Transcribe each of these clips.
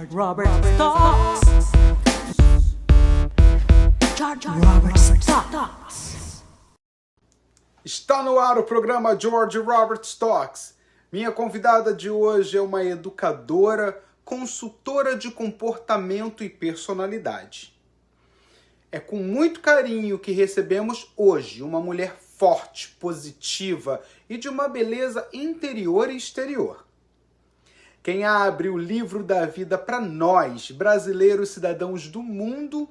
Robert Talks. Robert Talks. Está no ar o programa George Robert Talks. Minha convidada de hoje é uma educadora, consultora de comportamento e personalidade. É com muito carinho que recebemos hoje uma mulher forte, positiva e de uma beleza interior e exterior. Quem abre o livro da vida para nós, brasileiros cidadãos do mundo,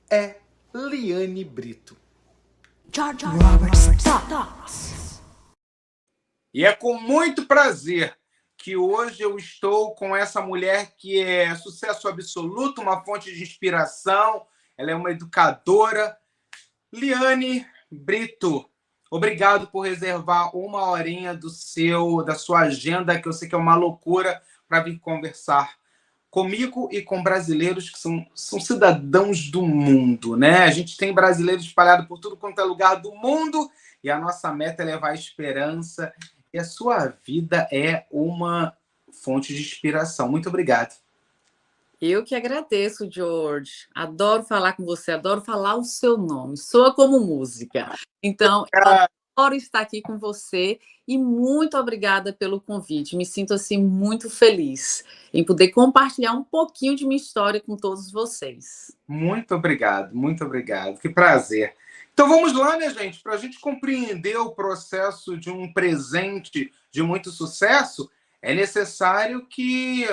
é Liane Brito. George Robert Talks. E é com muito prazer que hoje eu estou com essa mulher que é sucesso absoluto, uma fonte de inspiração. Ela é uma educadora. Liane Brito, obrigado por reservar uma horinha da sua agenda, que eu sei que é uma loucura, para vir conversar comigo e com brasileiros que são cidadãos do mundo, né? A gente tem brasileiros espalhados por tudo quanto é lugar do mundo e a nossa meta é levar esperança. E a sua vida é uma fonte de inspiração. Muito obrigado. Eu que agradeço, George. Adoro falar com você, adoro falar o seu nome. Soa como música. Então, eu adoro estar aqui com você e muito obrigada pelo convite. Me sinto, assim, muito feliz em poder compartilhar um pouquinho de minha história com todos vocês. Muito obrigado, muito obrigado. Que prazer. Então vamos lá, né, gente? Para a gente compreender o processo de um presente de muito sucesso, é necessário que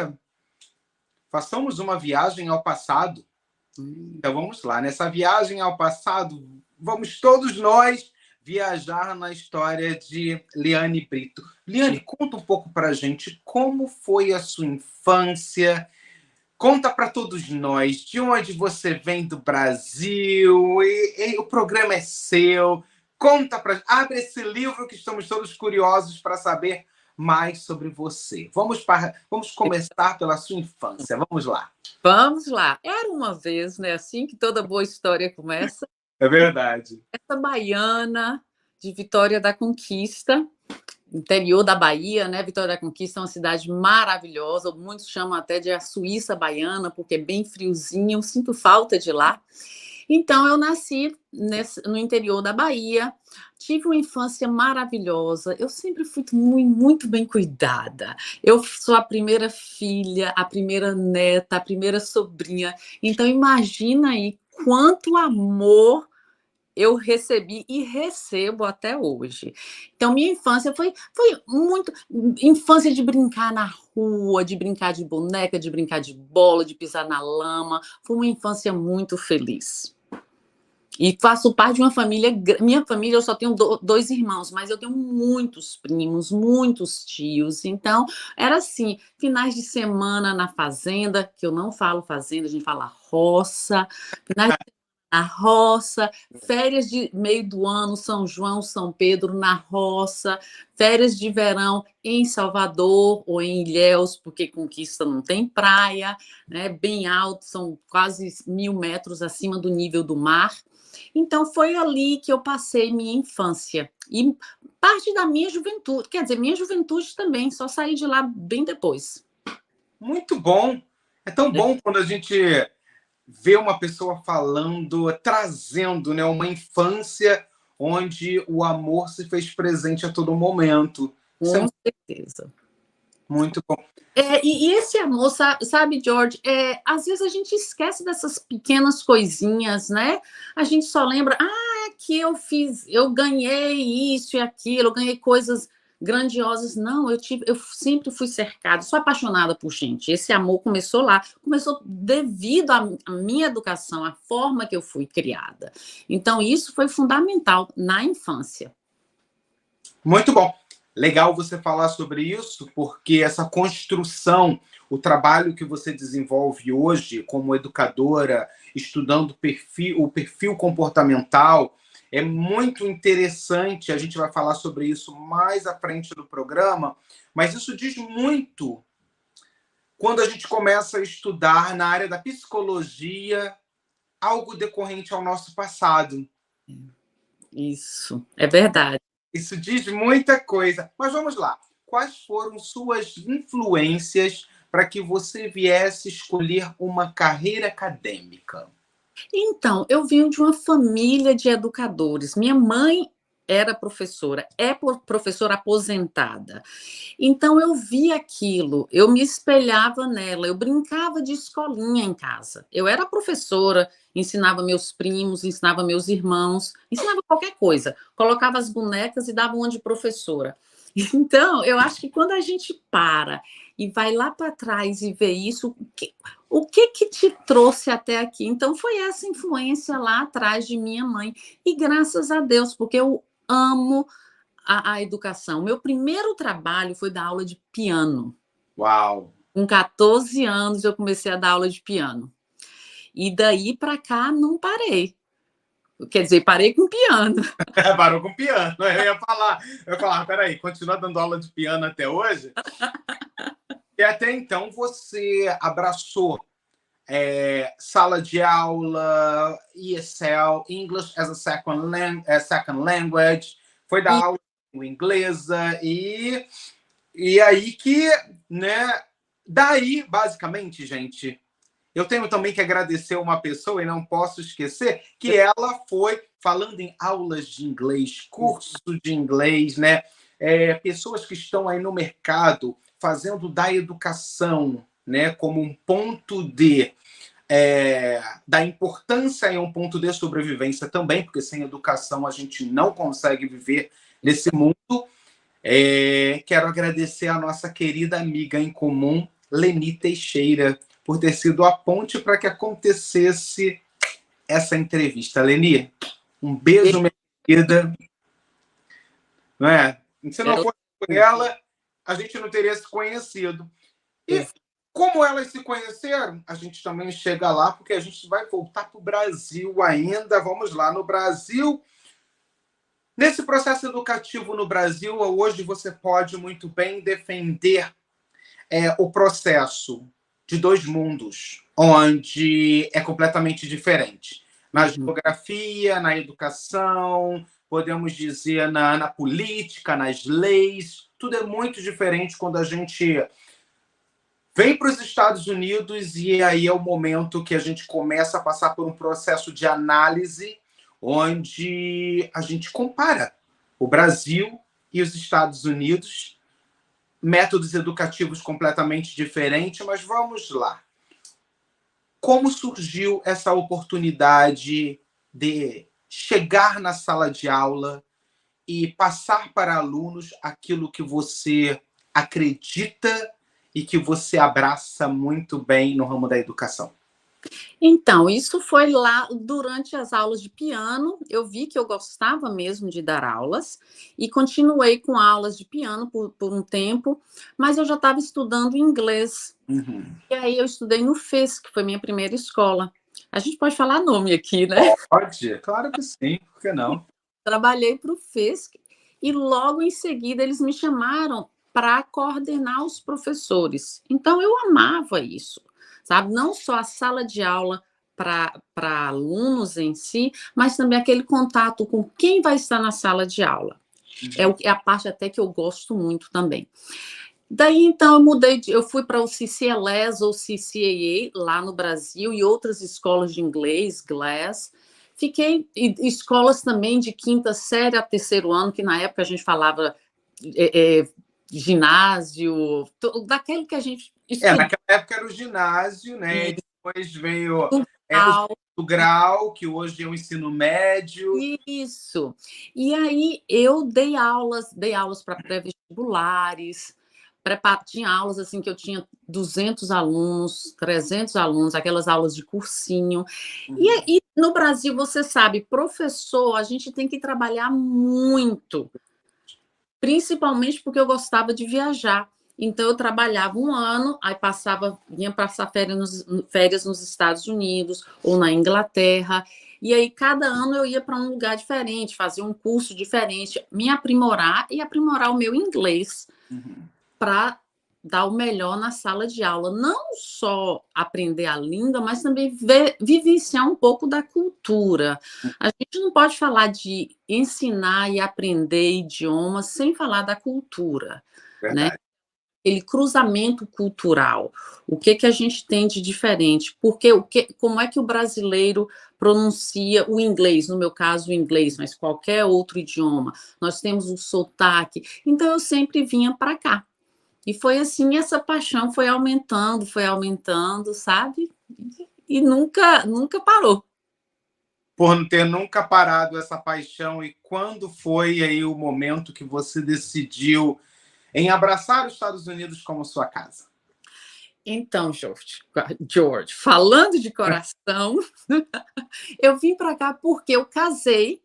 façamos uma viagem ao passado. Então vamos lá. Nessa viagem ao passado, vamos todos nós viajar na história de Liane Brito. Liane, conta um pouco para a gente como foi a sua infância. Conta para todos nós de onde você vem do Brasil. E o programa é seu. Conta para. Abre esse livro que estamos todos curiosos para saber mais sobre você. Vamos começar pela sua infância. Vamos lá. Vamos lá. Era uma vez, né? Assim que toda boa história começa. É verdade. Essa baiana de Vitória da Conquista, interior da Bahia, né? Vitória da Conquista é uma cidade maravilhosa. Muitos chamam até de a Suíça baiana, porque é bem friozinho. Eu sinto falta de lá. Então, eu nasci no interior da Bahia, tive uma infância maravilhosa, eu sempre fui muito bem cuidada. Eu sou a primeira filha, a primeira neta, a primeira sobrinha. Então, imagina aí quanto amor eu recebi e recebo até hoje. Então, minha infância foi muito... Infância de brincar na rua, de brincar de boneca, de brincar de bola, de pisar na lama. Foi uma infância muito feliz. E faço parte de uma família... Minha família, eu só tenho dois irmãos, mas eu tenho muitos primos, muitos tios. Então, era assim, finais de semana na fazenda, que eu não falo fazenda, a gente fala roça. Finais de na roça, férias de meio do ano, São João, São Pedro, na roça, férias de verão em Salvador ou em Ilhéus, porque Conquista não tem praia, né, bem alto, são quase 1.000 metros acima do nível do mar. Então, foi ali que eu passei minha infância e parte da minha juventude, quer dizer, minha juventude também, só saí de lá bem depois. Muito bom. É tão bom quando a gente ver uma pessoa falando, trazendo, né, uma infância onde o amor se fez presente a todo momento. Com certeza. Muito bom. E esse amor, sabe, George, às vezes a gente esquece dessas pequenas coisinhas, né? A gente só lembra, é que eu ganhei isso e aquilo, eu ganhei coisas grandiosas. Não, eu sempre fui cercada, sou apaixonada por gente. Esse amor começou lá, começou devido à minha educação, à forma que eu fui criada. Então, isso foi fundamental na infância. Muito bom. Legal você falar sobre isso, porque essa construção, o trabalho que você desenvolve hoje como educadora, estudando o perfil comportamental, é muito interessante. A gente vai falar sobre isso mais à frente do programa, mas isso diz muito quando a gente começa a estudar na área da psicologia algo decorrente ao nosso passado. Isso, é verdade. Isso diz muita coisa. Mas vamos lá. Quais foram suas influências para que você viesse escolher uma carreira acadêmica? Então, eu vim de uma família de educadores. Minha mãe era professora, professora aposentada. Então, eu vi aquilo, eu me espelhava nela, eu brincava de escolinha em casa. Eu era professora, ensinava meus primos, ensinava meus irmãos, ensinava qualquer coisa. Colocava as bonecas e dava uma de professora. Então, eu acho que quando a gente para e vai lá para trás e vê isso, o que te trouxe até aqui? Então, foi essa influência lá atrás de minha mãe. E graças a Deus, porque eu amo a educação. Meu primeiro trabalho foi dar aula de piano. Uau! Com 14 anos, eu comecei a dar aula de piano. E daí para cá, não parei. Quer dizer, parei com piano. Parou com piano. Eu ia falar, peraí, continua dando aula de piano até hoje? E até então você abraçou sala de aula, ESL, English as a second language, foi dar aula de língua inglesa e aí que, né, daí, basicamente, gente, eu tenho também que agradecer uma pessoa e não posso esquecer que ela foi falando em aulas de inglês, curso de inglês, né? Pessoas que estão aí no mercado fazendo da educação, né, como um ponto da importância e um ponto de sobrevivência também, porque sem educação a gente não consegue viver nesse mundo. Quero agradecer a nossa querida amiga em comum, Leni Teixeira, por ter sido a ponte para que acontecesse essa entrevista. Leni, um beijo, minha querida. Não é? Se não fosse por ela, a gente não teria se conhecido. E como elas se conheceram, a gente também chega lá, porque a gente vai voltar para o Brasil ainda. Vamos lá, no Brasil. Nesse processo educativo no Brasil, hoje você pode muito bem defender o processo de dois mundos, onde é completamente diferente. Na geografia, na educação, podemos dizer na política, nas leis, tudo é muito diferente quando a gente vem para os Estados Unidos e aí é o momento que a gente começa a passar por um processo de análise onde a gente compara o Brasil e os Estados Unidos, métodos educativos completamente diferentes, mas vamos lá. Como surgiu essa oportunidade de chegar na sala de aula e passar para alunos aquilo que você acredita e que você abraça muito bem no ramo da educação? Então, isso foi lá durante as aulas de piano. Eu vi que eu gostava mesmo de dar aulas e continuei com aulas de piano por um tempo, mas eu já estava estudando inglês. E aí eu estudei no FES, que foi minha primeira escola. A gente pode falar nome aqui, né? Pode, claro que sim, por que não? Trabalhei para o FES e logo em seguida eles me chamaram para coordenar os professores. Então eu amava isso, sabe? Não só a sala de aula para alunos em si, mas também aquele contato com quem vai estar na sala de aula. É a parte até que eu gosto muito também. Daí, então, eu fui para o CCLS ou CCAA lá no Brasil e outras escolas de inglês, Glass. Fiquei em escolas também de quinta série a terceiro ano, que na época a gente falava ginásio, daquele que a gente estudou. Naquela época era o ginásio, né? E depois veio o grau, que hoje é o ensino médio. Isso. E aí eu dei aulas para pré-vestibulares, tinha aulas assim que eu tinha 200 alunos, 300 alunos, aquelas aulas de cursinho. E no Brasil, você sabe, professor, a gente tem que trabalhar muito, principalmente porque eu gostava de viajar. Então, eu trabalhava um ano, aí vinha passar férias nos Estados Unidos ou na Inglaterra. E aí, cada ano eu ia para um lugar diferente, fazia um curso diferente, me aprimorar e aprimorar o meu inglês para dar o melhor na sala de aula. Não só aprender a língua, mas também vivenciar um pouco da cultura. A gente não pode falar de ensinar e aprender idiomas sem falar da cultura, Verdade. né? aquele cruzamento cultural. O que a gente tem de diferente? Como é que o brasileiro pronuncia o inglês, no meu caso o inglês, mas qualquer outro idioma? Nós temos o sotaque. Então eu sempre vinha para cá. E foi assim, essa paixão foi aumentando, sabe? E nunca parou. Por não ter nunca parado essa paixão, e quando foi aí o momento que você decidiu em abraçar os Estados Unidos como sua casa? Então, George, falando de coração, eu vim para cá porque eu casei.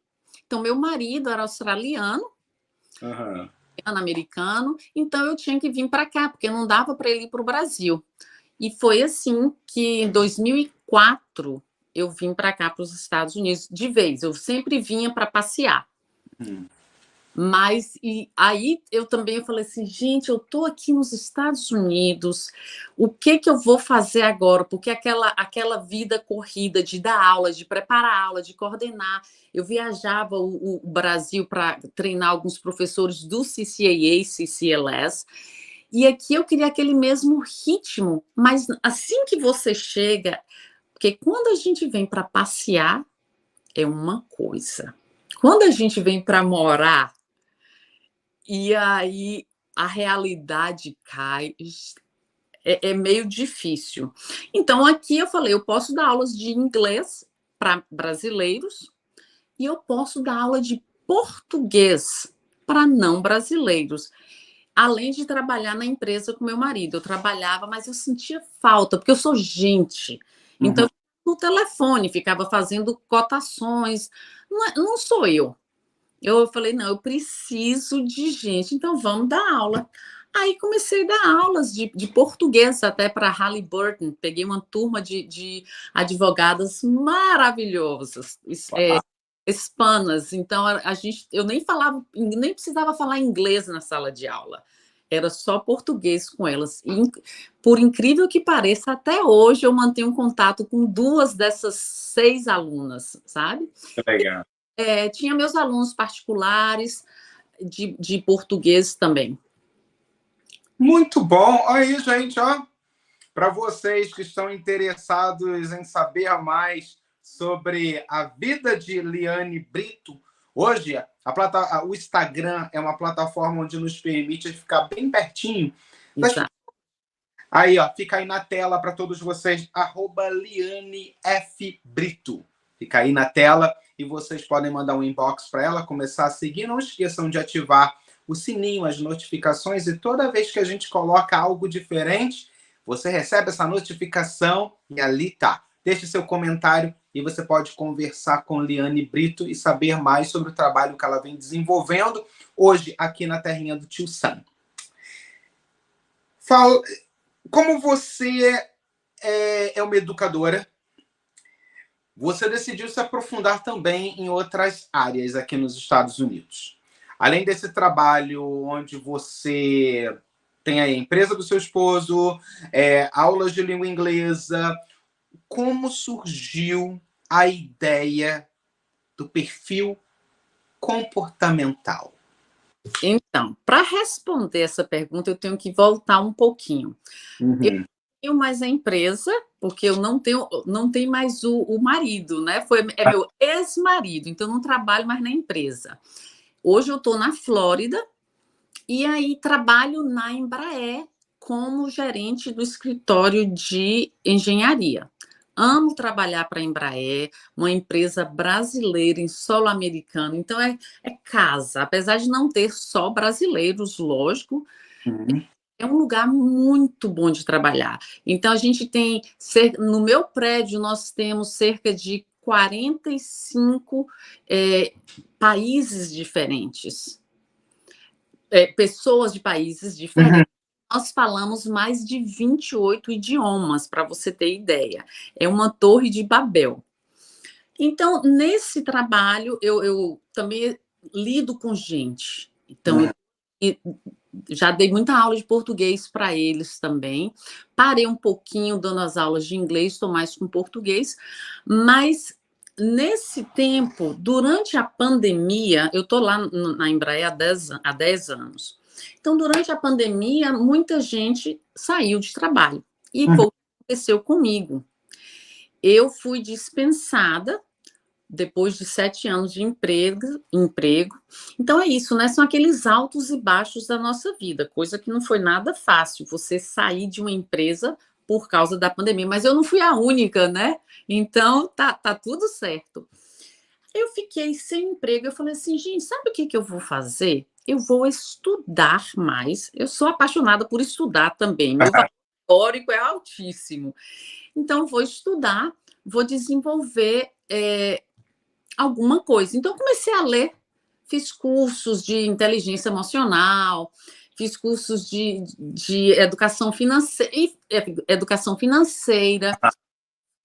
Então, meu marido era australiano, Uhum. americano, então eu tinha que vir para cá, porque não dava para ele ir para o Brasil. E foi assim que, em 2004, eu vim para cá, para os Estados Unidos, de vez. Eu sempre vinha para passear. Mas aí eu também falei assim, gente, eu estou aqui nos Estados Unidos, o que eu vou fazer agora? Porque aquela vida corrida de dar aula, de preparar aula, de coordenar, eu viajava o Brasil para treinar alguns professores do CCAA, CCLS, e aqui eu queria aquele mesmo ritmo, mas assim que você chega, porque quando a gente vem para passear, é uma coisa. Quando a gente vem para morar, e aí a realidade cai, é meio difícil. Então, aqui eu falei, eu posso dar aulas de inglês para brasileiros e eu posso dar aula de português para não brasileiros. Além de trabalhar na empresa com meu marido. Eu trabalhava, mas eu sentia falta, porque eu sou gente. Então, no telefone, ficava fazendo cotações. Não sou eu. Eu falei, não, eu preciso de gente, então vamos dar aula. Aí comecei a dar aulas de português até para Halliburton. Peguei uma turma de advogadas maravilhosas, hispanas. Então eu nem precisava falar inglês na sala de aula. Era só português com elas. E, por incrível que pareça, até hoje eu mantenho contato com 2 dessas 6 alunas, sabe? Legal. Tinha meus alunos particulares de português também. Muito bom. Aí, gente, ó, para vocês que estão interessados em saber mais sobre a vida de Liane Brito, hoje o Instagram é uma plataforma onde nos permite ficar bem pertinho. Aí, ó, fica aí na tela para todos vocês, @LianeFBrito. Fica aí na tela e vocês podem mandar um inbox para ela, começar a seguir. Não esqueçam de ativar o sininho, as notificações, e toda vez que a gente coloca algo diferente, você recebe essa notificação e ali tá. Deixe seu comentário e você pode conversar com Liane Brito e saber mais sobre o trabalho que ela vem desenvolvendo hoje aqui na terrinha do Tio Sam. Como você é uma educadora, você decidiu se aprofundar também em outras áreas aqui nos Estados Unidos. Além desse trabalho onde você tem a empresa do seu esposo, aulas de língua inglesa, como surgiu a ideia do perfil comportamental? Então, para responder essa pergunta, eu tenho que voltar um pouquinho. Eu tenho mais a empresa, porque eu não tenho mais o marido, né? É meu ex-marido, então eu não trabalho mais na empresa. Hoje eu estou na Flórida e aí trabalho na Embraer como gerente do escritório de engenharia. Amo trabalhar para a Embraer, uma empresa brasileira em solo americano. Então, é casa, apesar de não ter só brasileiros, lógico. É um lugar muito bom de trabalhar. Então, a gente tem, no meu prédio, nós temos cerca de 45 países diferentes. Pessoas de países diferentes. Nós falamos mais de 28 idiomas, para você ter ideia. É uma torre de Babel. Então, nesse trabalho, eu também lido com gente. Então, já dei muita aula de português para eles também. Parei um pouquinho dando as aulas de inglês, estou mais com português. Mas, nesse tempo, durante a pandemia, eu estou lá na Embraer há 10 anos. Então, durante a pandemia, muita gente saiu de trabalho. E foi o que aconteceu comigo. Eu fui dispensada depois de 7 anos de emprego. Então é isso, né? São aqueles altos e baixos da nossa vida, coisa que não foi nada fácil, você sair de uma empresa por causa da pandemia. Mas eu não fui a única, né? Então tá tudo certo. Eu fiquei sem emprego, eu falei assim, gente, sabe o que eu vou fazer? Eu vou estudar mais. Eu sou apaixonada por estudar também, meu valor teórico é altíssimo. Então, vou estudar, vou desenvolver alguma coisa. Então, comecei a ler, fiz cursos de inteligência emocional, fiz cursos de educação financeira,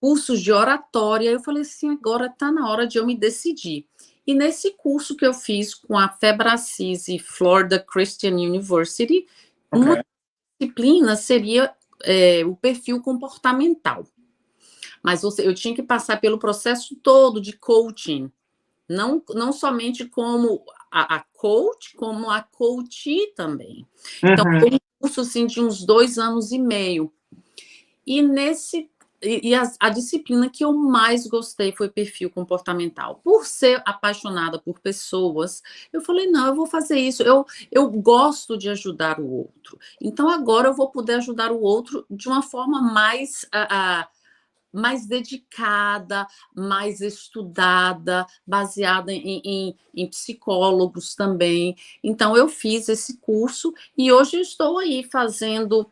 cursos de oratória. Eu falei assim, agora está na hora de eu me decidir. E nesse curso que eu fiz com a Febracis e Florida Christian University, uma disciplina seria o perfil comportamental. Mas eu tinha que passar pelo processo todo de coaching, não somente como a coach, como a coachee também. Então, foi um curso assim, de uns 2 anos e meio. E a disciplina que eu mais gostei foi perfil comportamental. Por ser apaixonada por pessoas, eu falei, não, eu vou fazer isso. Eu gosto de ajudar o outro. Então, agora eu vou poder ajudar o outro de uma forma mais dedicada, mais estudada, baseada em psicólogos também. Então, eu fiz esse curso e hoje eu estou aí fazendo...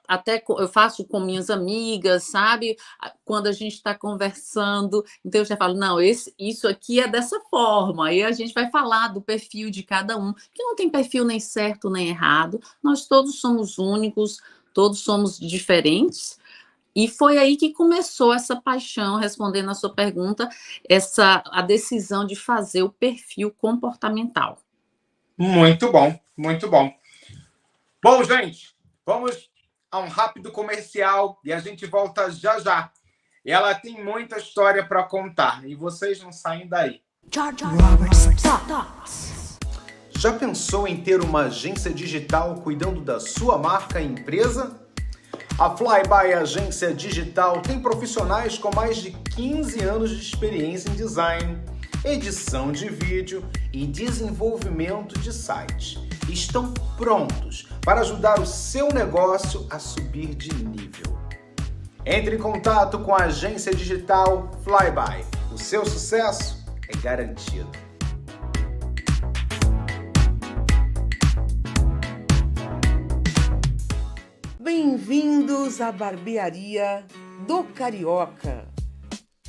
até eu faço com minhas amigas, sabe? Quando a gente está conversando, então eu já falo, não, isso aqui é dessa forma, aí a gente vai falar do perfil de cada um, que não tem perfil nem certo nem errado, nós todos somos únicos, todos somos diferentes, e foi aí que começou essa paixão, respondendo a sua pergunta, a decisão de fazer o perfil comportamental. Muito bom, muito bom. Bom, gente, vamos a um rápido comercial e a gente volta já já. Ela tem muita história para contar e vocês não saem daí. Jar Jar Roberts Talks. Já pensou em ter uma agência digital cuidando da sua marca e empresa? A Flyby Agência Digital tem profissionais com mais de 15 anos de experiência em design, edição de vídeo e desenvolvimento de site. Estão prontos para ajudar o seu negócio a subir de nível. Entre em contato com a agência digital Flyby. O seu sucesso é garantido. Bem-vindos à barbearia do Carioca.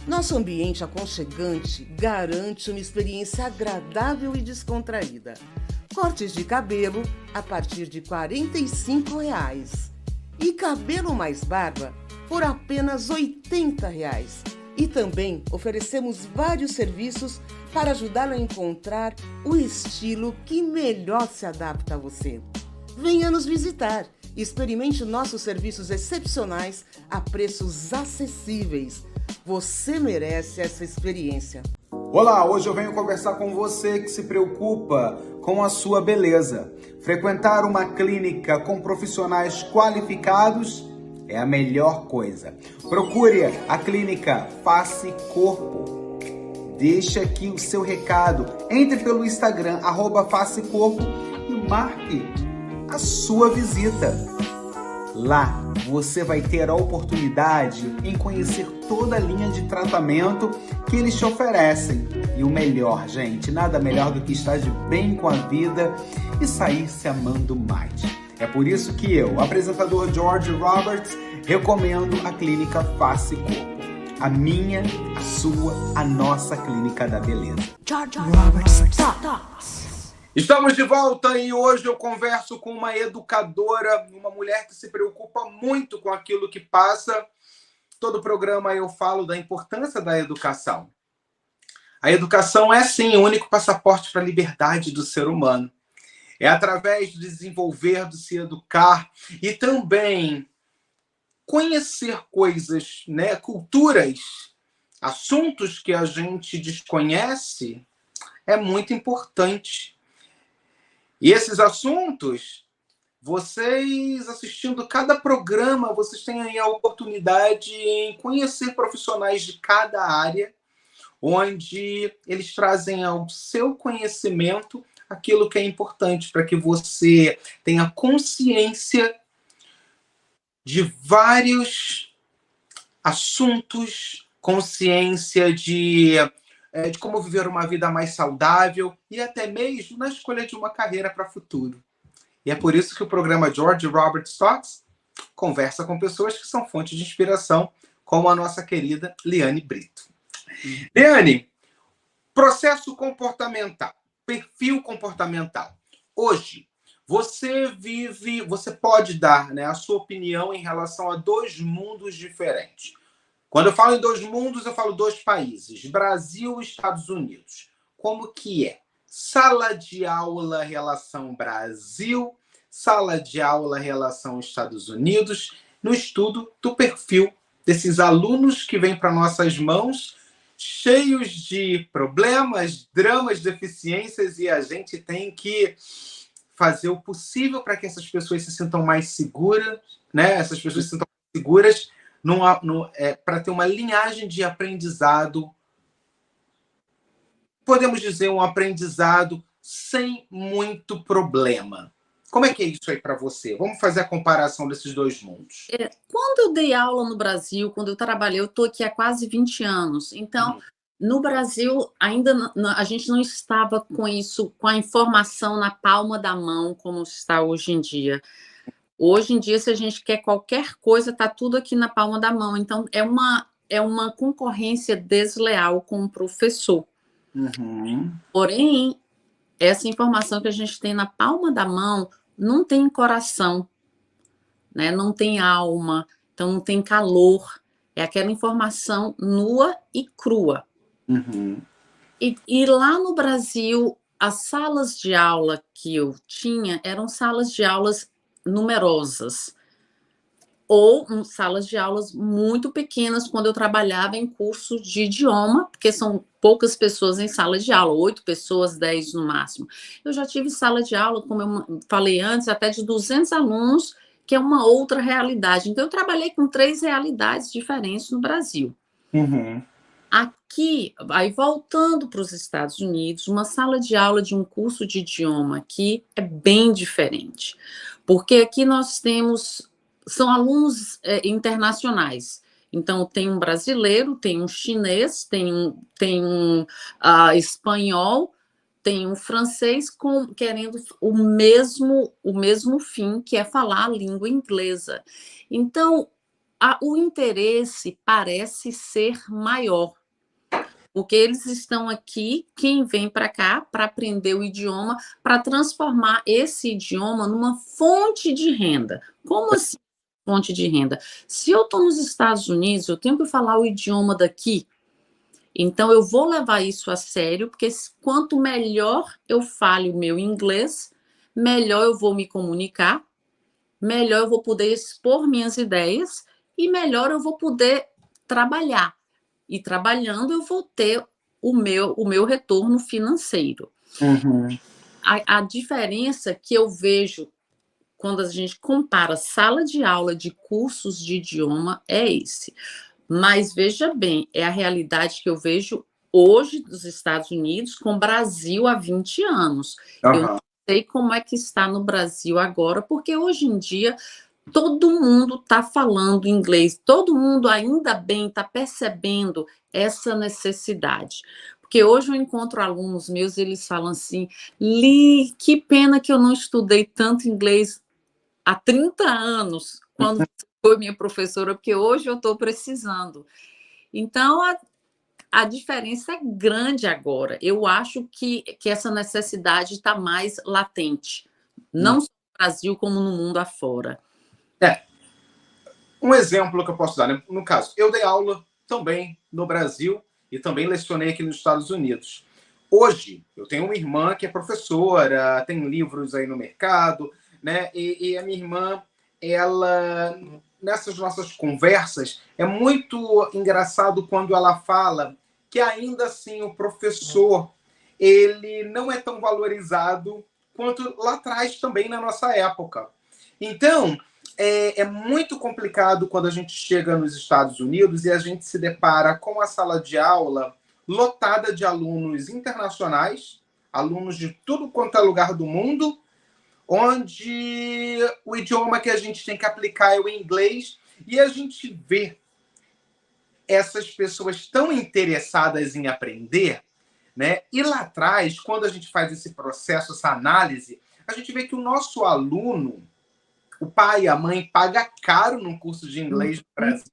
Nosso ambiente aconchegante garante uma experiência agradável e descontraída. Cortes de cabelo a partir de R$ 45,00 e cabelo mais barba por apenas R$ 80,00. E também oferecemos vários serviços para ajudá-lo a encontrar o estilo que melhor se adapta a você. Venha nos visitar e experimente nossos serviços excepcionais a preços acessíveis. Você merece essa experiência. Olá, hoje eu venho conversar com você que se preocupa com a sua beleza. Frequentar uma clínica com profissionais qualificados é a melhor coisa. Procure a clínica Face Corpo. Deixe aqui o seu recado. Entre pelo Instagram, @facecorpo e marque a sua visita. Lá você vai ter a oportunidade em conhecer toda a linha de tratamento que eles te oferecem. E o melhor, gente, nada melhor do que estar de bem com a vida e sair se amando mais. É por isso que eu, apresentador George Roberts, recomendo a clínica Face Corpo. A minha, a sua, a nossa clínica da beleza. Jar Jar Roberts Talks. Estamos de volta e hoje eu converso com uma educadora, uma mulher que se preocupa muito com aquilo que passa. Todo programa eu falo da importância da educação. A educação é, sim, o único passaporte para a liberdade do ser humano. É através de desenvolver, de se educar e também conhecer coisas, né, culturas, assuntos que a gente desconhece, é muito importante. E esses assuntos, vocês assistindo cada programa, vocês têm aí a oportunidade em conhecer profissionais de cada área, onde eles trazem ao seu conhecimento aquilo que é importante para que você tenha consciência de vários assuntos, consciência de como viver uma vida mais saudável e até mesmo na escolha de uma carreira para o futuro. E é por isso que o programa George Robert Talks conversa com pessoas que são fonte de inspiração, como a nossa querida Liane Brito. Liane, processo comportamental, perfil comportamental. Hoje, você pode dar, né, a sua opinião em relação a dois mundos diferentes. Quando eu falo em dois mundos, eu falo dois países, Brasil e Estados Unidos. Como que é? Sala de aula, relação Brasil, sala de aula, relação Estados Unidos, no estudo do perfil desses alunos que vêm para nossas mãos, cheios de problemas, dramas, deficiências, e a gente tem que fazer o possível para que essas pessoas se sintam mais seguras, né? Essas pessoas se sintam mais seguras para ter uma linhagem de aprendizado, podemos dizer, um aprendizado sem muito problema. Como é que é isso aí para você? Vamos fazer a comparação desses dois mundos. Quando eu dei aula no Brasil, quando eu trabalhei, eu estou aqui há quase 20 anos. Então, no Brasil, ainda a gente não estava com isso, com a informação na palma da mão, como está hoje em dia. Hoje em dia, se a gente quer qualquer coisa, está tudo aqui na palma da mão. Então, é uma concorrência desleal com o professor. Porém, essa informação que a gente tem na palma da mão não tem coração, né? Não tem alma, então não tem calor. É aquela informação nua e crua. E lá no Brasil, as salas de aula que eu tinha eram salas de aulas numerosas, ou salas de aulas muito pequenas quando eu trabalhava em curso de idioma, porque são poucas pessoas em sala de aula, 8 pessoas, 10 no máximo. Eu já tive sala de aula, como eu falei antes, até de 200 alunos, que é uma outra realidade. Então, eu trabalhei com 3 realidades diferentes no Brasil. Aqui, aí voltando para os Estados Unidos, uma sala de aula de um curso de idioma aqui é bem diferente, porque aqui nós temos, são alunos internacionais. Então, tem um brasileiro, tem um chinês, tem um espanhol, tem um francês querendo o mesmo fim, que é falar a língua inglesa. Então, o interesse parece ser maior, porque eles estão aqui, quem vem para cá, para aprender o idioma, para transformar esse idioma numa fonte de renda. Como assim, fonte de renda? Se eu estou nos Estados Unidos, eu tenho que falar o idioma daqui, então eu vou levar isso a sério, porque quanto melhor eu fale o meu inglês, melhor eu vou me comunicar, melhor eu vou poder expor minhas ideias e melhor eu vou poder trabalhar. E trabalhando eu vou ter o meu retorno financeiro. A diferença que eu vejo quando a gente compara sala de aula de cursos de idioma é esse. Mas veja bem, é a realidade que eu vejo hoje dos Estados Unidos com o Brasil há 20 anos. Eu não sei como é que está no Brasil agora, porque hoje em dia todo mundo está falando inglês, todo mundo ainda bem está percebendo essa necessidade. Porque hoje eu encontro alunos meus, eles falam assim, Li, que pena que eu não estudei tanto inglês há 30 anos, quando foi minha professora, porque hoje eu estou precisando. Então, a diferença é grande agora. Eu acho que essa necessidade está mais latente, não só no Brasil, como no mundo afora. Um exemplo que eu posso dar, né? No caso, eu dei aula também no Brasil e também lecionei aqui nos Estados Unidos. Hoje, eu tenho uma irmã que é professora, tem livros aí no mercado, né? E a minha irmã, ela, nessas nossas conversas, é muito engraçado quando ela fala que ainda assim o professor, ele não é tão valorizado quanto lá atrás também na nossa época. Então, é muito complicado quando a gente chega nos Estados Unidos e a gente se depara com a sala de aula lotada de alunos internacionais, alunos de tudo quanto é lugar do mundo, onde o idioma que a gente tem que aplicar é o inglês, e a gente vê essas pessoas tão interessadas em aprender, né? E lá atrás, quando a gente faz esse processo, essa análise, a gente vê que o nosso aluno, o pai e a mãe, paga caro num curso de inglês no Brasil,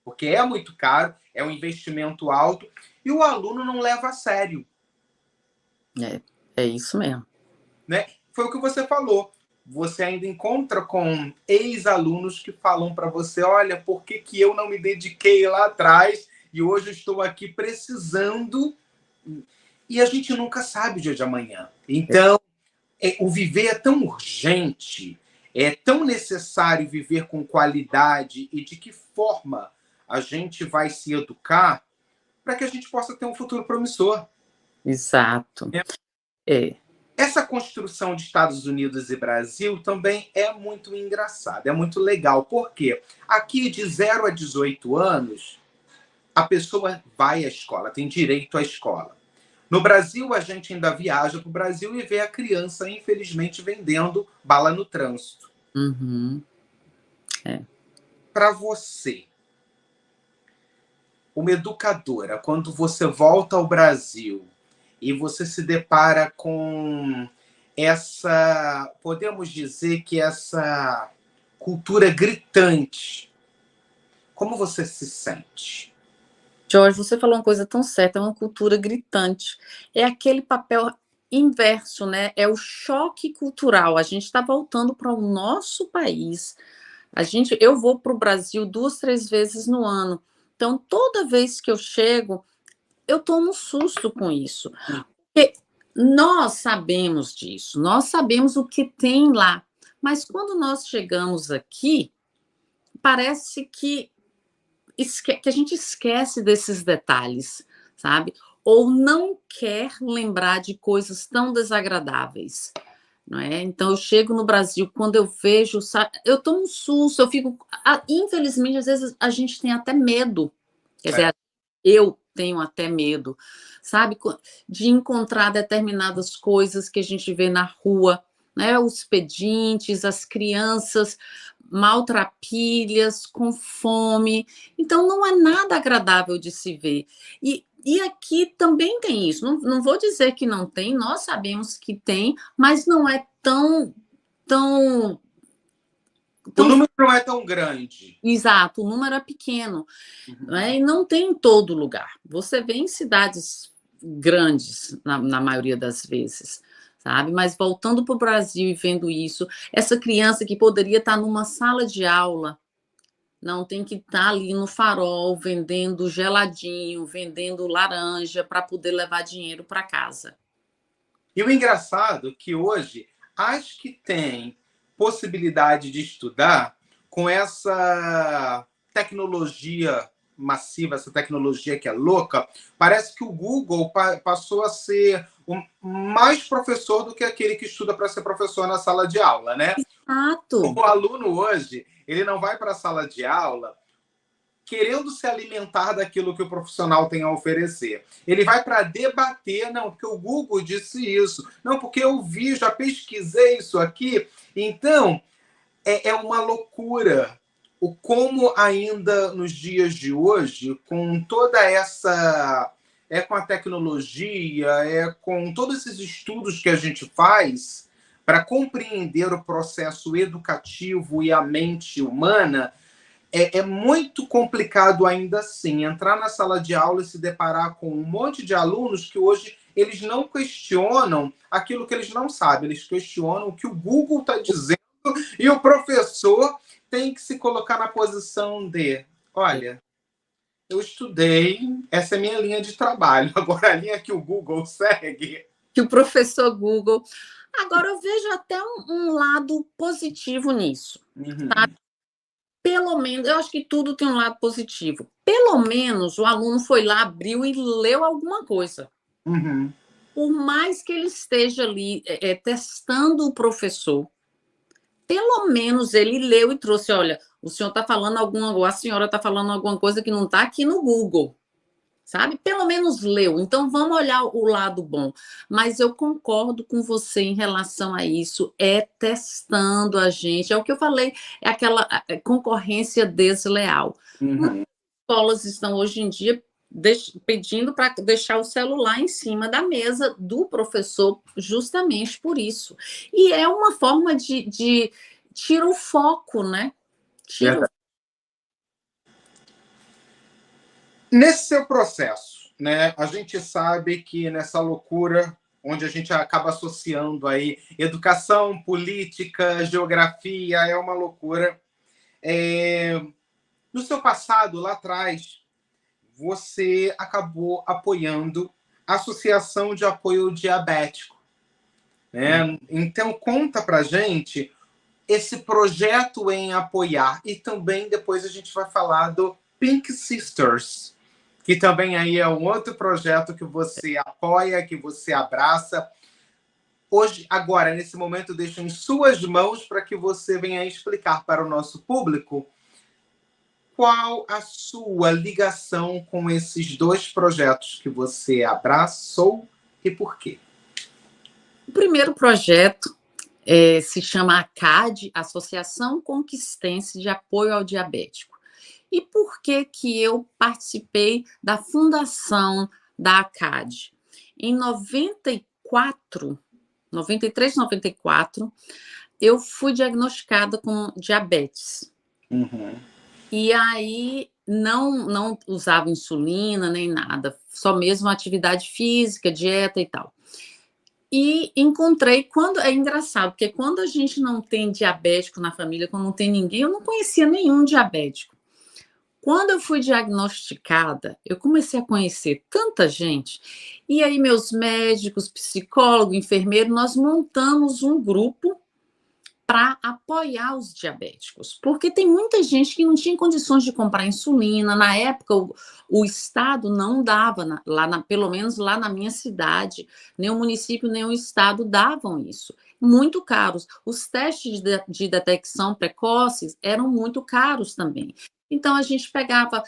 porque é muito caro, é um investimento alto, e o aluno não leva a sério. É isso mesmo. Né? Foi o que você falou. Você ainda encontra com ex-alunos que falam para você, olha, por que eu não me dediquei lá atrás e hoje eu estou aqui precisando, e a gente nunca sabe o dia de amanhã. Então, o viver é tão urgente, é tão necessário viver com qualidade, e de que forma a gente vai se educar para que a gente possa ter um futuro promissor. Exato. Essa construção de Estados Unidos e Brasil também é muito engraçada, é muito legal, porque aqui de 0 a 18 anos, a pessoa vai à escola, tem direito à escola. No Brasil, a gente ainda viaja para o Brasil e vê a criança, infelizmente, vendendo bala no trânsito. Uhum. Para você, uma educadora, quando você volta ao Brasil e você se depara com essa, podemos dizer que essa cultura gritante, como você se sente? Jorge, você falou uma coisa tão certa, é uma cultura gritante. É aquele papel inverso, né? É o choque cultural. A gente está voltando para o nosso país. Eu vou para o Brasil 2, 3 vezes no ano. Então, toda vez que eu chego, eu tomo um susto com isso. Porque nós sabemos disso, nós sabemos o que tem lá. Mas quando nós chegamos aqui, parece que a gente esquece desses detalhes, sabe? Ou não quer lembrar de coisas tão desagradáveis, não é? Então, eu chego no Brasil, quando eu vejo, eu tomo um susto, eu fico... Infelizmente, às vezes, a gente tem até medo. Quer dizer, eu tenho até medo, sabe? De encontrar determinadas coisas que a gente vê na rua, né? Os pedintes, as crianças maltrapilhas, com fome. Então, não é nada agradável de se ver. E aqui também tem isso. Não vou dizer que não tem, nós sabemos que tem, mas não é tão... O número não é tão grande. Exato, o número é pequeno. Né? E não tem em todo lugar. Você vê em cidades grandes, na maioria das vezes, sabe? Mas voltando para o Brasil e vendo isso, essa criança que poderia estar numa sala de aula, não, tem que estar ali no farol, vendendo geladinho, vendendo laranja, para poder levar dinheiro para casa. E o engraçado é que hoje, as que têm possibilidade de estudar, com essa tecnologia massiva, essa tecnologia que é louca, parece que o Google passou a ser mais professor do que aquele que estuda para ser professor na sala de aula, né? Exato. O aluno hoje, ele não vai para a sala de aula querendo se alimentar daquilo que o profissional tem a oferecer. Ele vai para debater, não, porque o Google disse isso, não, porque eu vi, já pesquisei isso aqui. Então, é uma loucura o como ainda nos dias de hoje, com toda essa... com a tecnologia, com todos esses estudos que a gente faz para compreender o processo educativo e a mente humana, é muito complicado ainda assim entrar na sala de aula e se deparar com um monte de alunos que hoje eles não questionam aquilo que eles não sabem, eles questionam o que o Google está dizendo, e o professor tem que se colocar na posição de, olha, eu estudei, essa é a minha linha de trabalho, agora a linha que o Google segue... Que o professor Google... Agora, eu vejo até um lado positivo nisso, sabe? Pelo menos, eu acho que tudo tem um lado positivo. Pelo menos o aluno foi lá, abriu e leu alguma coisa. por mais que ele esteja ali testando o professor, pelo menos ele leu e trouxe, olha, o senhor está falando a senhora está falando alguma coisa que não está aqui no Google, sabe? Pelo menos leu. Então, vamos olhar o lado bom. Mas eu concordo com você em relação a isso, testando a gente. É o que eu falei, é aquela concorrência desleal. Uhum. Escolas estão hoje em dia pedindo para deixar o celular em cima da mesa do professor, justamente por isso. E é uma forma de tira o foco, né? Nesse seu processo, né, a gente sabe que nessa loucura, onde a gente acaba associando aí educação, política, geografia, é uma loucura. No seu passado, lá atrás, você acabou apoiando a Associação de Apoio Diabético, né? Então, conta pra gente esse projeto em apoiar. E também depois a gente vai falar do Pink Sisters, que também aí é um outro projeto que você apoia, que você abraça. Hoje, agora, nesse momento, deixo em suas mãos para que você venha explicar para o nosso público qual a sua ligação com esses dois projetos que você abraçou e por quê. O primeiro projeto se chama ACAD, Associação Conquistense de Apoio ao Diabético. E por que eu participei da fundação da ACAD? Em 93, 94, eu fui diagnosticada com diabetes. Uhum. E aí não usava insulina nem nada, só mesmo atividade física, dieta e tal. E encontrei, é engraçado, porque quando a gente não tem diabético na família, quando não tem ninguém, eu não conhecia nenhum diabético. Quando eu fui diagnosticada, eu comecei a conhecer tanta gente, e aí meus médicos, psicólogo, enfermeiro, nós montamos um grupo para apoiar os diabéticos, porque tem muita gente que não tinha condições de comprar insulina. Na época, o Estado não dava, pelo menos lá na minha cidade, nem o município, nem o Estado davam isso. Muito caros. Os testes de detecção precoces eram muito caros também. Então, a gente pegava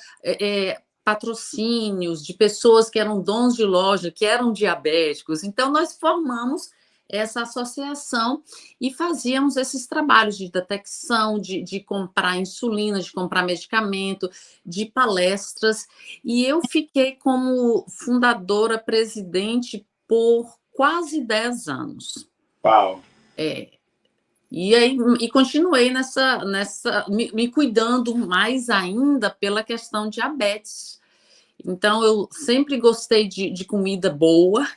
patrocínios de pessoas que eram donos de loja, que eram diabéticos. Então, nós formamos essa associação e fazíamos esses trabalhos de detecção, de comprar insulina, de comprar medicamento, de palestras. E eu fiquei como fundadora, presidente, por quase 10 anos. Uau! E continuei me cuidando mais ainda pela questão diabetes. Então, eu sempre gostei de comida boa,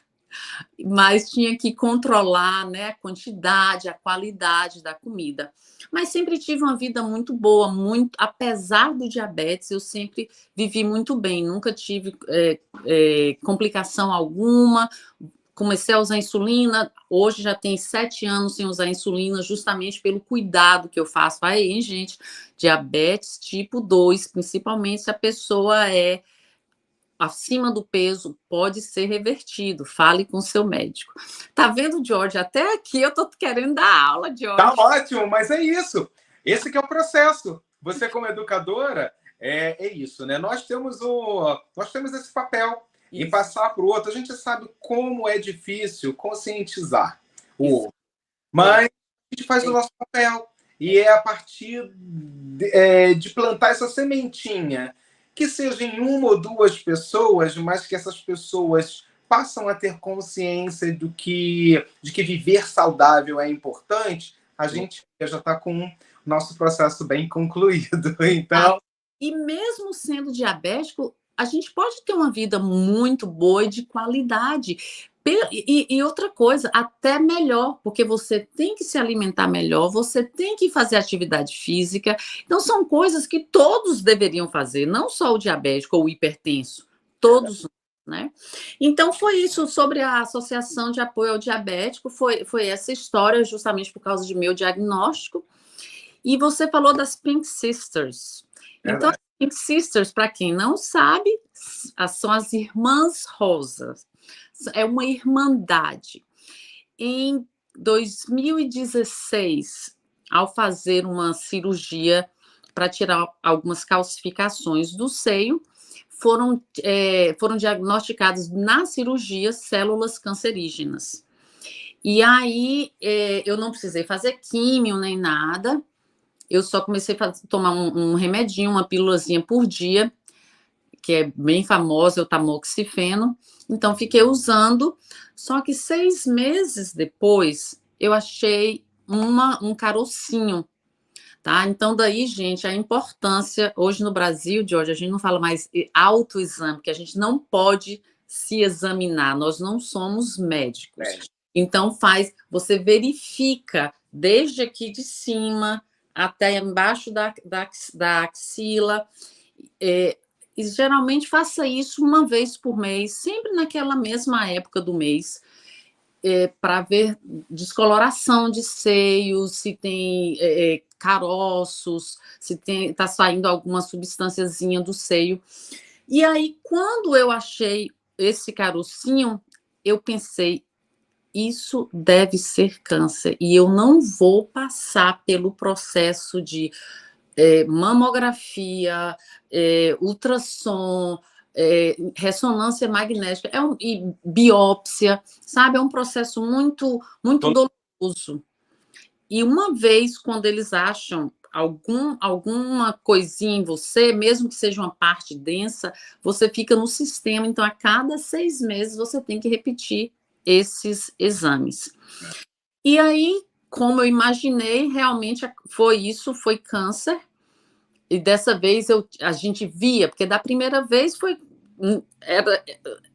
mas tinha que controlar, né, a quantidade, a qualidade da comida. Mas sempre tive uma vida muito boa, apesar do diabetes, eu sempre vivi muito bem, nunca tive complicação alguma. Comecei a usar insulina, hoje já tem 7 anos sem usar insulina, justamente pelo cuidado que eu faço. Aí, gente, diabetes tipo 2, principalmente se a pessoa é acima do peso, pode ser revertido. Fale com seu médico. Tá vendo, George? Até aqui eu tô querendo dar aula, George. Tá ótimo, mas é isso. Esse que é o processo. Você, como educadora, é isso, né? Nós temos esse papel em passar para o outro. A gente sabe como é difícil conscientizar o outro. Mas a gente faz o nosso papel. E é a partir de plantar essa sementinha, que seja em uma ou duas pessoas, mas que essas pessoas passam a ter consciência de que viver saudável é importante, a gente já está com o nosso processo bem concluído. Então... E mesmo sendo diabético, a gente pode ter uma vida muito boa e de qualidade. E outra coisa, até melhor, porque você tem que se alimentar melhor, você tem que fazer atividade física. Então, são coisas que todos deveriam fazer, não só o diabético ou o hipertenso, todos, né? Então, foi isso sobre a Associação de Apoio ao Diabético, foi essa história, justamente por causa de meu diagnóstico. E você falou das Pink Sisters. Então, Pink Sisters, para quem não sabe, são as Irmãs Rosas. É uma irmandade. Em 2016, ao fazer uma cirurgia para tirar algumas calcificações do seio, foram diagnosticadas na cirurgia células cancerígenas. E aí eu não precisei fazer químio nem nada, eu só comecei a tomar um remedinho, uma pílulazinha por dia, que é bem famosa, é o tamoxifeno. Então, fiquei usando, só que 6 meses depois, eu achei um carocinho, tá? Então, daí, gente, a importância, hoje no Brasil, George, a gente não fala mais autoexame, porque a gente não pode se examinar, nós não somos médicos. Então, você verifica desde aqui de cima até embaixo da axila, e geralmente faça isso uma vez por mês, sempre naquela mesma época do mês, para ver descoloração de seios, se tem caroços, se está saindo alguma substânciazinha do seio. E aí, quando eu achei esse carocinho, eu pensei, isso deve ser câncer, e eu não vou passar pelo processo de mamografia, ultrassom, ressonância magnética, e biópsia, sabe? É um processo muito, muito doloroso. E uma vez, quando eles acham alguma coisinha em você, mesmo que seja uma parte densa, você fica no sistema. Então, a cada 6 meses, você tem que repetir esses exames. E aí, como eu imaginei, realmente foi câncer. E dessa vez a gente via, porque da primeira vez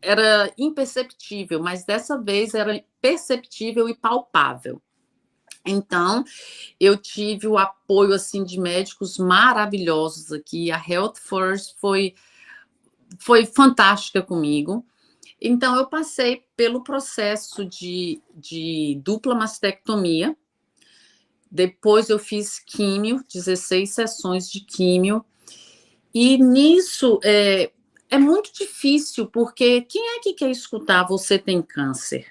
era imperceptível, mas dessa vez era perceptível e palpável. Então, eu tive o apoio assim, de médicos maravilhosos aqui. A Health First foi fantástica comigo. Então, eu passei pelo processo de dupla mastectomia. Depois eu fiz químio, 16 sessões de químio. E nisso é muito difícil, porque quem é que quer escutar você tem câncer?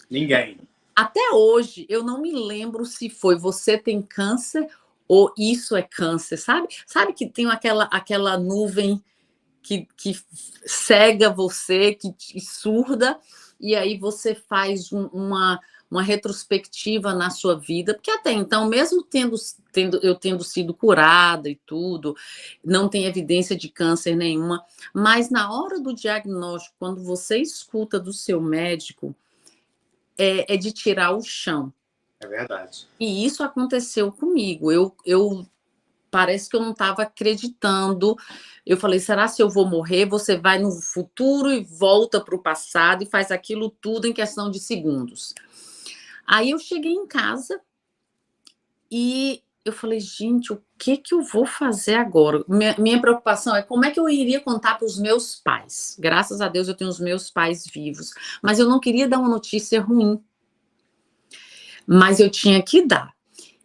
Ninguém. Até hoje, eu não me lembro se foi você tem câncer ou isso é câncer, sabe? Sabe que tem aquela nuvem que cega você, que te surda, e aí você faz uma retrospectiva na sua vida, porque até então, mesmo eu tendo sido curada e tudo, não tem evidência de câncer nenhuma, mas na hora do diagnóstico, quando você escuta do seu médico, é de tirar o chão. É verdade. E isso aconteceu comigo. Parece que eu não estava acreditando. Eu falei, será se eu vou morrer? Você vai no futuro e volta para o passado e faz aquilo tudo em questão de segundos. Aí eu cheguei em casa e eu falei, gente, o que eu vou fazer agora? Minha preocupação é como é que eu iria contar para os meus pais. Graças a Deus eu tenho os meus pais vivos, mas eu não queria dar uma notícia ruim. Mas eu tinha que dar.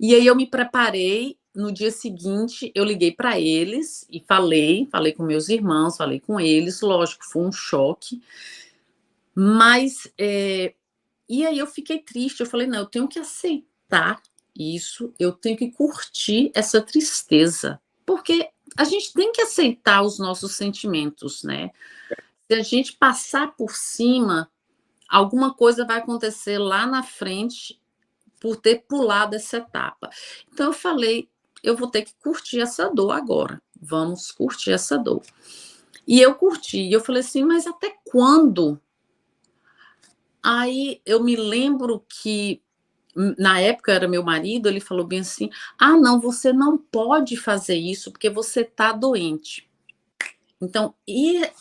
E aí eu me preparei. No dia seguinte, eu liguei para eles e falei com meus irmãos, falei com eles, lógico, foi um choque, mas, e aí eu fiquei triste, eu falei, não, eu tenho que aceitar isso, eu tenho que curtir essa tristeza, porque a gente tem que aceitar os nossos sentimentos, né? Se a gente passar por cima, alguma coisa vai acontecer lá na frente por ter pulado essa etapa. Então eu falei, eu vou ter que curtir essa dor agora. Vamos curtir essa dor. E eu curti. E eu falei assim, mas até quando? Aí eu me lembro que, na época era meu marido, ele falou bem assim, não, você não pode fazer isso porque você está doente. Então,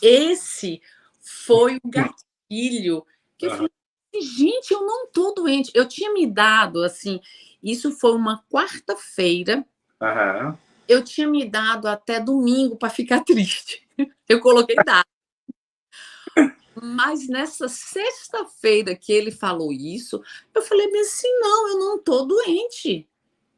esse foi o gatilho que eu falei, gente, eu não estou doente. Eu tinha me dado, assim, isso foi uma quarta-feira, eu tinha me dado até domingo para ficar triste. Eu coloquei data. Mas nessa sexta-feira que ele falou isso, eu falei bem assim, não, eu não estou doente.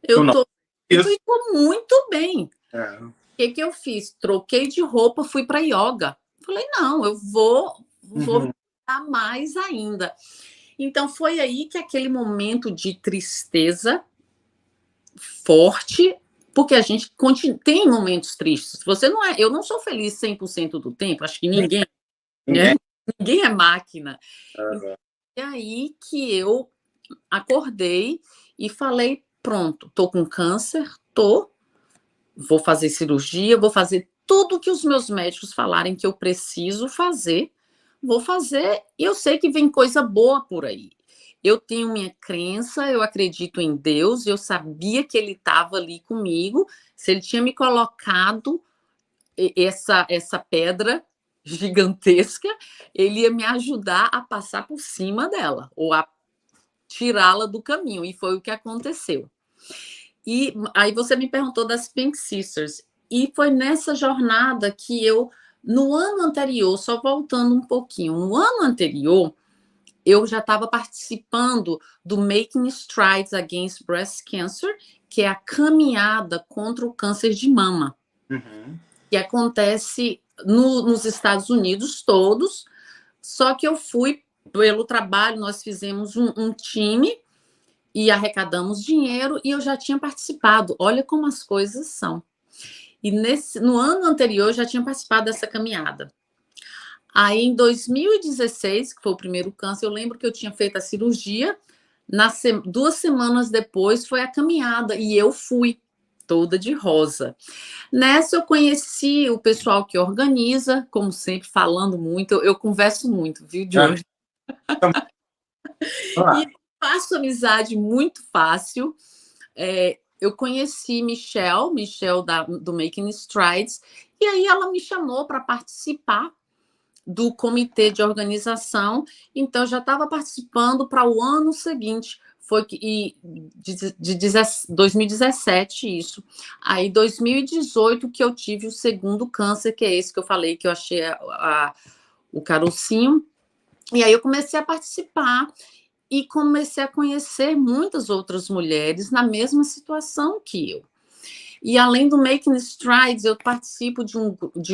Eu estou muito bem. O que eu fiz? Troquei de roupa, fui para yoga. Falei, não, eu vou Uhum. dar mais ainda. Então foi aí que aquele momento de tristeza forte, porque a gente tem momentos tristes. Você não é, eu não sou feliz 100% do tempo, acho que ninguém, né? Ninguém. Ninguém é máquina. Aham. E aí que eu acordei e falei, pronto, tô com câncer, vou fazer cirurgia, vou fazer tudo que os meus médicos falarem que eu preciso fazer, vou fazer, e eu sei que vem coisa boa por aí. Eu tenho minha crença, eu acredito em Deus, eu sabia que Ele estava ali comigo, se Ele tinha me colocado essa pedra gigantesca, Ele ia me ajudar a passar por cima dela, ou a tirá-la do caminho, e foi o que aconteceu. E aí você me perguntou das Pink Sisters, e foi nessa jornada que eu, no ano anterior, só voltando um pouquinho, no ano anterior, eu já estava participando do Making Strides Against Breast Cancer, que é a caminhada contra o câncer de mama, Uhum. que acontece nos Estados Unidos todos, só que eu fui pelo trabalho, nós fizemos um time e arrecadamos dinheiro e eu já tinha participado. Olha como as coisas são. E no ano anterior eu já tinha participado dessa caminhada. Aí em 2016, que foi o primeiro câncer, eu lembro que eu tinha feito a cirurgia, 2 semanas depois foi a caminhada e eu fui toda de rosa. Nessa eu conheci o pessoal que organiza, como sempre, falando muito, eu converso muito, viu, Jorge? E faço amizade muito fácil. Eu conheci Michelle do Making Strides, e aí ela me chamou para participar do comitê de organização, então eu já estava participando para o ano seguinte, foi de 2017 isso. Aí 2018 que eu tive o segundo câncer, que é esse que eu falei, que eu achei o carocinho, e aí eu comecei a participar, e comecei a conhecer muitas outras mulheres na mesma situação que eu. E além do Making Strides, eu participo de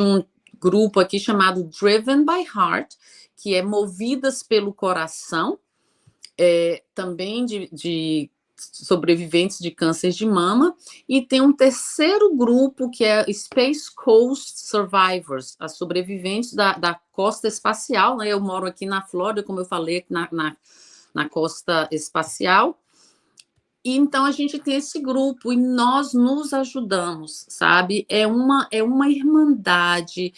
um grupo aqui chamado Driven by Heart, que é Movidas pelo Coração, também de sobreviventes de câncer de mama, e tem um terceiro grupo que é Space Coast Survivors, as sobreviventes da costa espacial, né? Eu moro aqui na Flórida, como eu falei, na costa espacial. E então a gente tem esse grupo e nós nos ajudamos, sabe? É uma irmandade.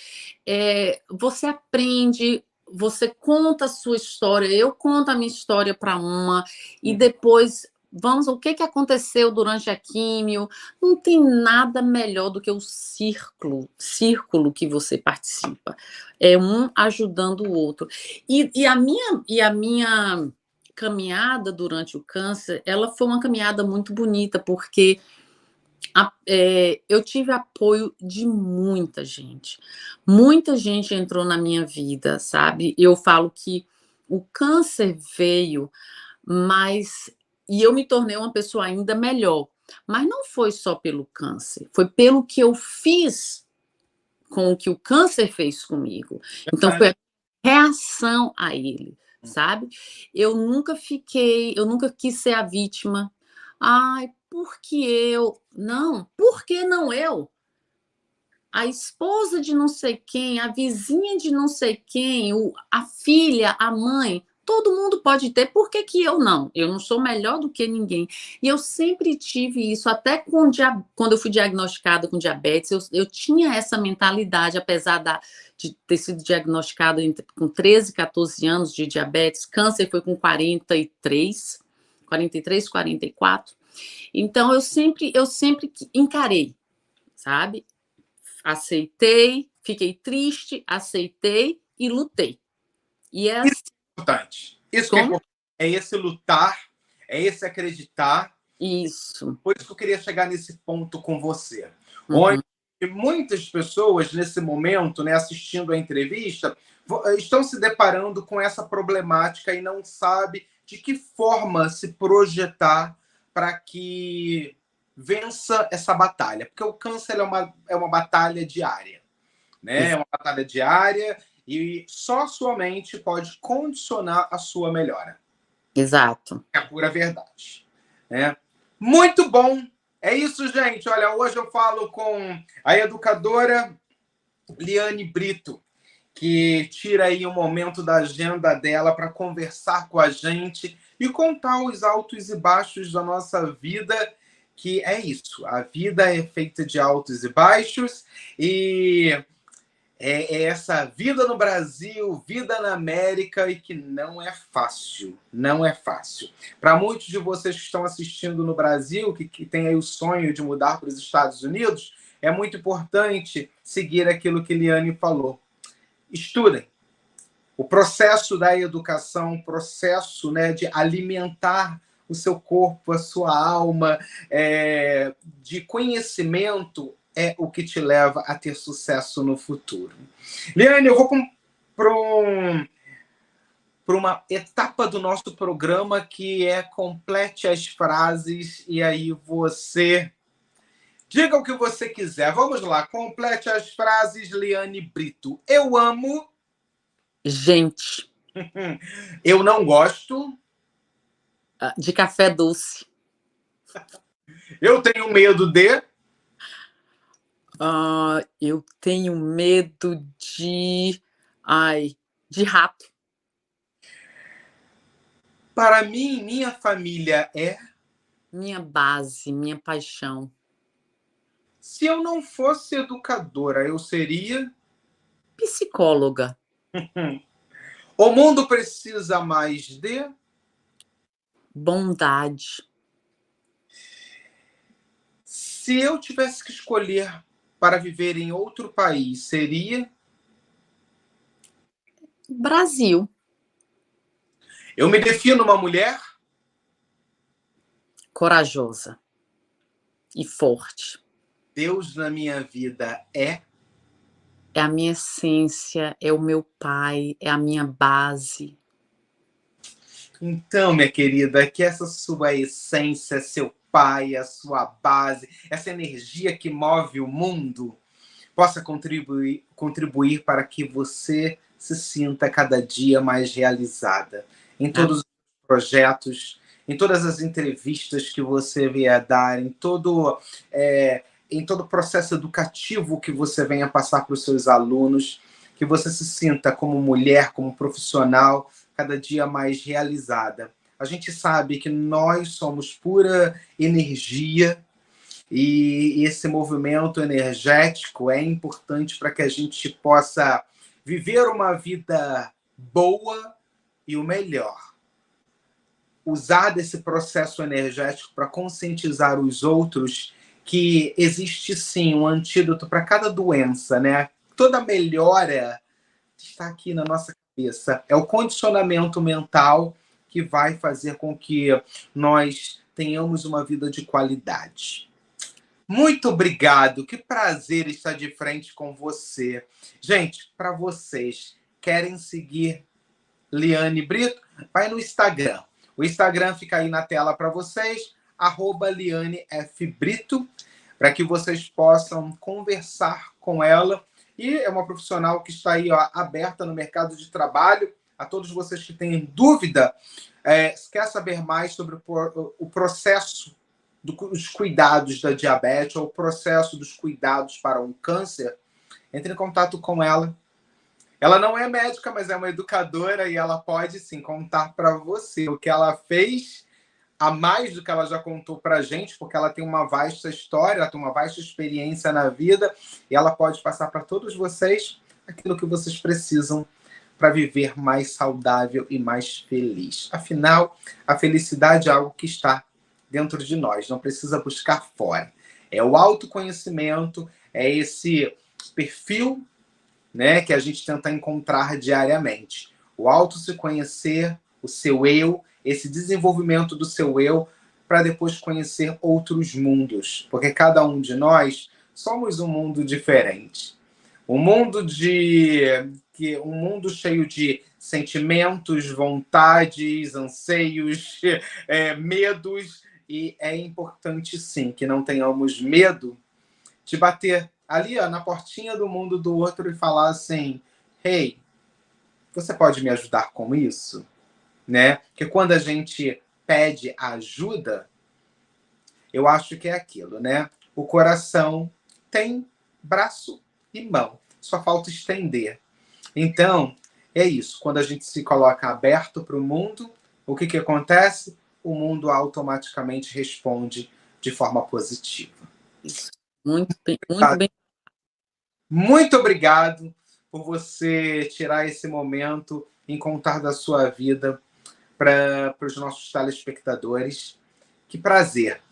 Você aprende, você conta a sua história, eu conto a minha história para uma, e depois o que aconteceu durante a químio. Não tem nada melhor do que o círculo que você participa. É um ajudando o outro. E a minha caminhada durante o câncer, ela foi uma caminhada muito bonita, porque eu tive apoio de muita gente. Muita gente entrou na minha vida, sabe? Eu falo que o câncer veio, e eu me tornei uma pessoa ainda melhor. Mas não foi só pelo câncer, foi pelo que eu fiz com o que o câncer fez comigo. Então, foi a reação a ele, sabe? Eu nunca quis ser a vítima. Ai, por que eu? Não, por que não eu? A esposa de não sei quem, a vizinha de não sei quem, a filha, a mãe, todo mundo pode ter, por que que eu não? Eu não sou melhor do que ninguém. E eu sempre tive isso, até quando eu fui diagnosticada com diabetes, eu tinha essa mentalidade, apesar de ter sido diagnosticada com 13, 14 anos de diabetes, câncer foi com 43, 44. Então, eu sempre encarei, sabe? Aceitei, fiquei triste, aceitei e lutei. E é assim. Importante. Isso que é importante. É esse lutar, é esse acreditar. Isso. Por isso que eu queria chegar nesse ponto com você. Onde muitas pessoas, nesse momento, né, assistindo a entrevista, estão se deparando com essa problemática e não sabem de que forma se projetar para que vença essa batalha. Porque o câncer é uma batalha diária. né? É uma batalha diária e só sua mente pode condicionar a sua melhora. Exato. É a pura verdade, né? Muito bom. É isso, gente. Olha, hoje eu falo com a educadora Liane Brito, que tira aí um momento da agenda dela para conversar com a gente e contar os altos e baixos da nossa vida, que é isso. A vida é feita de altos e baixos e é essa vida no Brasil, vida na América, e que não é fácil, não é fácil. Para muitos de vocês que estão assistindo no Brasil, que têm aí o sonho de mudar para os Estados Unidos, é muito importante seguir aquilo que Liane falou. Estudem. O processo da educação, o processo, né, de alimentar o seu corpo, a sua alma, de conhecimento, é o que te leva a ter sucesso no futuro. Liane, eu vou para uma etapa do nosso programa que é complete as frases e aí você diga o que você quiser. Vamos lá, complete as frases, Liane Brito. Eu amo. Gente. Eu não gosto. De café doce. Eu tenho medo de. Eu tenho medo de rato. Para mim, minha família é minha base, minha paixão. Se eu não fosse educadora, eu seria psicóloga. O mundo precisa mais de bondade. Se eu tivesse que escolher para viver em outro país, seria Brasil. Eu me defino uma mulher corajosa e forte. Deus na minha vida é a minha essência, é o meu pai, é a minha base. Então, minha querida, que essa sua essência, seu pai, a sua base, essa energia que move o mundo, possa contribuir para que você se sinta cada dia mais realizada em todos os projetos, em todas as entrevistas que você vier dar, em todo o processo educativo que você venha passar para os seus alunos, que você se sinta como mulher, como profissional, cada dia mais realizada. A gente sabe que nós somos pura energia e esse movimento energético é importante para que a gente possa viver uma vida boa e o melhor. Usar desse processo energético para conscientizar os outros que existe sim um antídoto para cada doença, né? Toda melhora está aqui na nossa cabeça. É o condicionamento mental que vai fazer com que nós tenhamos uma vida de qualidade. Muito obrigado. Que prazer estar de frente com você. Gente, para vocês querem seguir Liane Brito, vai no Instagram. O Instagram fica aí na tela para vocês, @LianeFBrito, para que vocês possam conversar com ela. E é uma profissional que está aí aberta no mercado de trabalho. A todos vocês que têm dúvida, quer saber mais sobre o processo dos cuidados da diabetes ou o processo dos cuidados para um câncer, entre em contato com ela. Ela não é médica, mas é uma educadora e ela pode, sim, contar para você o que ela fez, a mais do que ela já contou para a gente, porque ela tem uma vasta história, ela tem uma vasta experiência na vida e ela pode passar para todos vocês aquilo que vocês precisam para viver mais saudável e mais feliz. Afinal, a felicidade é algo que está dentro de nós, não precisa buscar fora. É o autoconhecimento, é esse perfil, né, que a gente tenta encontrar diariamente. O auto se conhecer, o seu eu, esse desenvolvimento do seu eu, para depois conhecer outros mundos. Porque cada um de nós somos um mundo diferente. Um mundo cheio de sentimentos, vontades, anseios, medos. E é importante, sim, que não tenhamos medo de bater ali ó, na portinha do mundo do outro e falar assim, hey, você pode me ajudar com isso? Né? Porque quando a gente pede ajuda, eu acho que é aquilo, né? O coração tem braço e mão, só falta estender. Então, é isso. Quando a gente se coloca aberto para o mundo, o que acontece? O mundo automaticamente responde de forma positiva. Isso. Muito bem, muito bem. Muito obrigado por você tirar esse momento em contar da sua vida para os nossos telespectadores. Que prazer.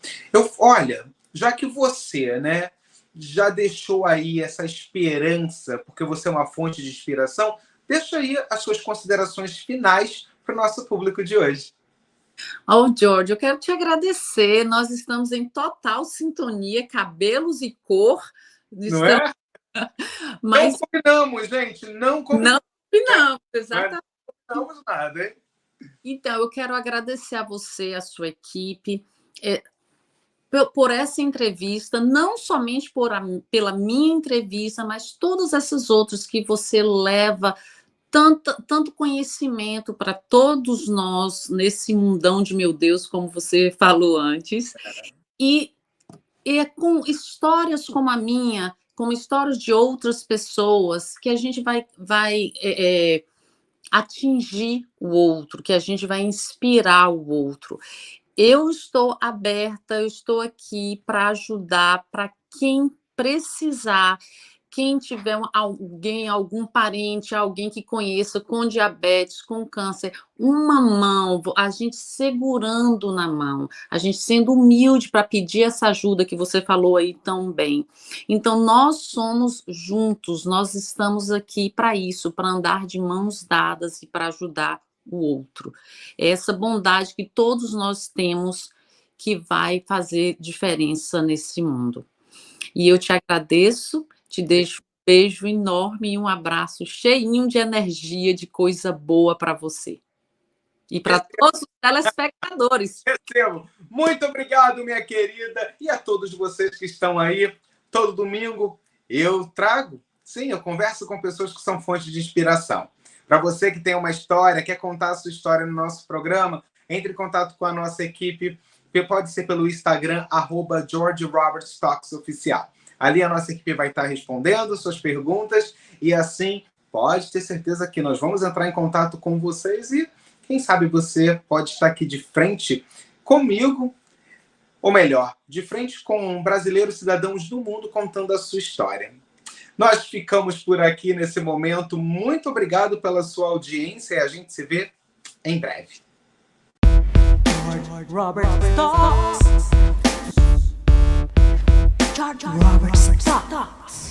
Olha, já que você, né, já deixou aí essa esperança, porque você é uma fonte de inspiração, deixa aí as suas considerações finais para o nosso público de hoje. Oh, George, eu quero te agradecer. Nós estamos em total sintonia, cabelos e cor. Não é? Mas não combinamos, gente. Não combinamos. Não combinamos, exatamente. Não combinamos nada, hein? Então, eu quero agradecer a você, a sua equipe, por essa entrevista, não somente pela minha entrevista, mas todas essas outras que você leva tanto conhecimento para todos nós nesse mundão de meu Deus, como você falou antes, e com histórias como a minha, como histórias de outras pessoas, que a gente vai atingir o outro, que a gente vai inspirar o outro. Eu estou aberta, eu estou aqui para ajudar, para quem precisar, quem tiver algum parente, alguém que conheça com diabetes, com câncer, uma mão, a gente segurando na mão, a gente sendo humilde para pedir essa ajuda que você falou aí tão bem. Então, nós somos juntos, nós estamos aqui para isso, para andar de mãos dadas e para ajudar o outro. É essa bondade que todos nós temos que vai fazer diferença nesse mundo. E eu te agradeço, te deixo um beijo enorme e um abraço cheinho de energia, de coisa boa para você. E para todos os telespectadores. Muito obrigado, minha querida, e a todos vocês que estão aí. Todo domingo eu trago, sim, eu converso com pessoas que são fontes de inspiração. Para você que tem uma história, quer contar a sua história no nosso programa, entre em contato com a nossa equipe, que pode ser pelo Instagram, @GeorgeRobertsTalksOficial. Ali a nossa equipe vai estar respondendo suas perguntas e assim pode ter certeza que nós vamos entrar em contato com vocês e quem sabe você pode estar aqui de frente comigo, ou melhor, de frente com brasileiros cidadãos do mundo contando a sua história. Nós ficamos por aqui nesse momento. Muito obrigado pela sua audiência e a gente se vê em breve. Robert Talks. George Robert Talks.